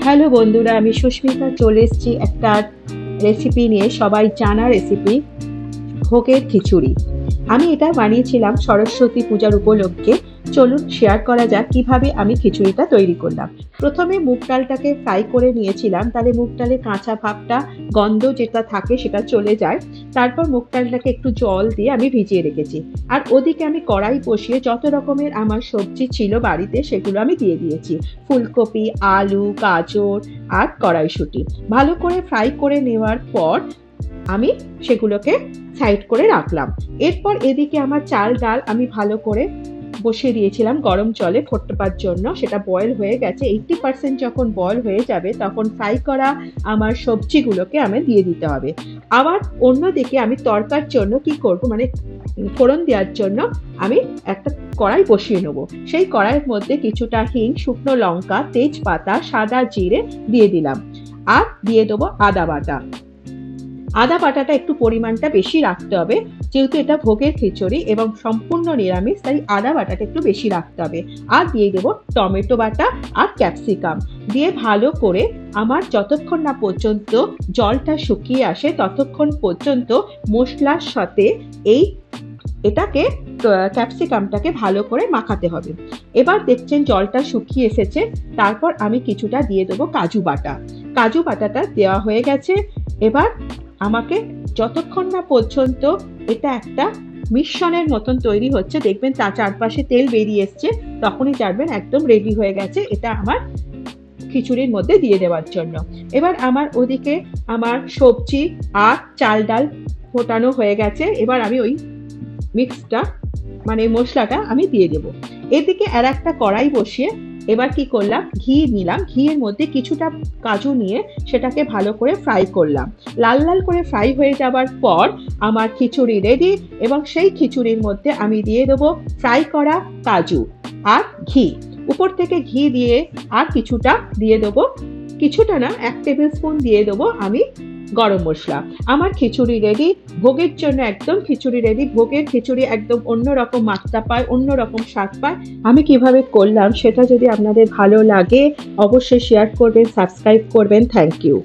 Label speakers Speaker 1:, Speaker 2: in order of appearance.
Speaker 1: Hello বন্ধুরা, আমি সুস্মিতা চলে এসেছি একটা রেসিপি নিয়ে, সবাই জানা রেসিপি, ভোগের খিচুড়ি। আমি এটা বানিয়েছিলাম সরস্বতী পূজার উপলক্ষে। চলুন শেয়ার করা যাক কিভাবে আমি খিচুড়িটা তৈরি করলাম। প্রথমে মুগ ডালটাকে ফ্রাই করে নিয়েছিলাম, তাহলে মুগ ডালে কাঁচা ভাবটা, গন্ধ যেটা থাকে সেটা চলে যায়। তারপর মুগ ডালটাকে একটু জল দিয়ে আমি ভিজিয়ে রেখেছি। আর ওদিকে আমি কড়াই বসিয়ে যত রকমের আমার সবজি ছিল বাড়িতে সেগুলো আমি দিয়ে দিয়েছি। ফুলকপি, আলু, গাজর আর কড়াইশুঁটি ভালো করে ফ্রাই করে নেওয়ার পর আমি সেগুলোকে সাইড করে রাখলাম। এরপর এদিকে আমার চাল ডাল আমি ভালো করে বসিয়ে দিয়েছিলাম গরম জলে ফোটাবার জন্য। সেটা বয়েল হয়ে গেছে। 80% যখন বয়েল হয়ে যাবে তখন ফ্রাই করা আমার সবজিগুলোকে আমি দিয়ে দিতে হবে। আবার অন্যদিকে আমি তরকার জন্য কি করব, মানে ফোড়ন দেওয়ার জন্য আমি একটা কড়াই বসিয়ে নেবো। সেই কড়াইয়ের মধ্যে কিছুটা হিং, শুকনো লঙ্কা, তেজপাতা, সাদা জিরে দিয়ে দিলাম। আর দিয়ে দেবো আদা বাটা। আদা বাটাটা একটু পরিমাণটা বেশি রাখতে হবে, যেহেতু এটা ভোগের খিচুড়ি এবং সম্পূর্ণ নিরামিষ, তাই আদা বাটাটা একটু বেশি রাখতে হবে। আর দিয়ে দেবো টমেটো বাটা আর ক্যাপসিকাম। দিয়ে ভালো করে আমার যতক্ষণ না পর্যন্ত জলটা শুকিয়ে আসে ততক্ষণ পর্যন্ত মশলার সাথে এটাকে ক্যাপসিকামটাকে ভালো করে মাখাতে হবে। এবার দেখছেন জলটা শুকিয়ে এসেছে। তারপর আমি কিছুটা দিয়ে দেবো কাজু বাটা। কাজু বাটাটা দেওয়া হয়ে গেছে। এবার আমাকে যতক্ষণ না পর্যন্ত এটা একটা মিশ্রণের মতন তৈরি হচ্ছে, দেখবেন তার চারপাশে তেল বেরিয়ে এসছে, তখনই জানবেন একদম রেডি হয়ে গেছে এটা আমার খিচুড়ির মধ্যে দিয়ে দেওয়ার জন্য। এবার আমার ওদিকে আমার সবজি আর চাল ডাল ফোটানো হয়ে গেছে। এবার আমি ওই মিক্সটা, মানে মশলাটা আমি দিয়ে দেবো। এদিকে আর একটা কড়াই বসিয়ে এবার কি করলাম, ঘি নিলাম। ঘিয়ের মধ্যে কিছুটা কাজু নিয়ে সেটাকে ভালো করে ফ্রাই করলাম। লাল লাল করে ফ্রাই হয়ে যাবার পর আমার খিচুড়ি রেডি। এবং সেই খিচুড়ির মধ্যে আমি দিয়ে দেবো ফ্রাই করা কাজু আর ঘি। উপর থেকে ঘি দিয়ে আর কিছুটা দিয়ে দেবো, কিছুটা না, 1 টেবিল স্পুন দিয়ে দেবো আমি গরম মশলা। আমার খিচুড়ি রেডি। ভোগের জন্য একদম খিচুড়ি রেডি। ভোগের খিচুড়ি একদম অন্যরকম মাত্রা পায়, অন্যরকম স্বাদ পায়। আমি কিভাবে করলাম সেটা যদি আপনাদের ভালো লাগে অবশ্যই শেয়ার করবেন, সাবস্ক্রাইব করবেন। Thank you.